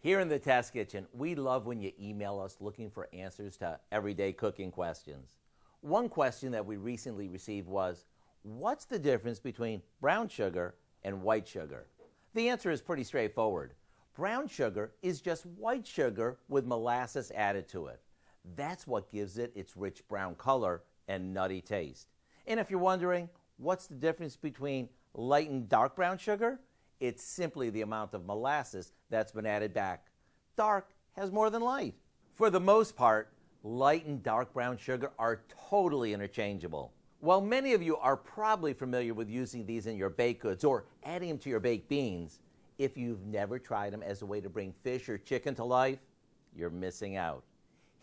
Here in the Test Kitchen, we love when you email us looking for answers to everyday cooking questions. One question that we recently received was, what's the difference between brown sugar and white sugar? The answer is pretty straightforward. Brown sugar is just white sugar with molasses added to it. That's what gives it its rich brown color and nutty taste. And if you're wondering, what's the difference between light and dark brown sugar? It's simply the amount of molasses that's been added back. Dark has more than light. For the most part, light and dark brown sugar are totally interchangeable. While many of you are probably familiar with using these in your baked goods or adding them to your baked beans, if you've never tried them as a way to bring fish or chicken to life, you're missing out.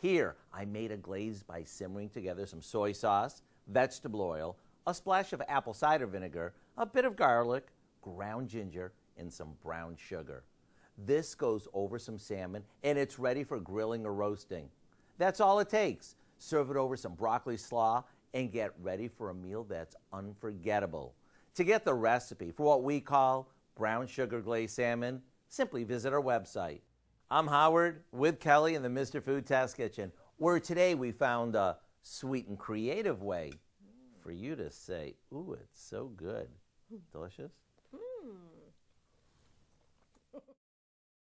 Here, I made a glaze by simmering together some soy sauce, vegetable oil, a splash of apple cider vinegar, a bit of garlic, ground ginger, and some brown sugar. This goes over some salmon and it's ready for grilling or roasting. That's all it takes. Serve it over some broccoli slaw and get ready for a meal that's unforgettable. To get the recipe for what we call Brown Sugar Glazed Salmon, simply visit our website. I'm Howard with Kelly in the Mr. Food Test Kitchen, where today we found a sweet and creative way for you to say, ooh, it's so good. Delicious?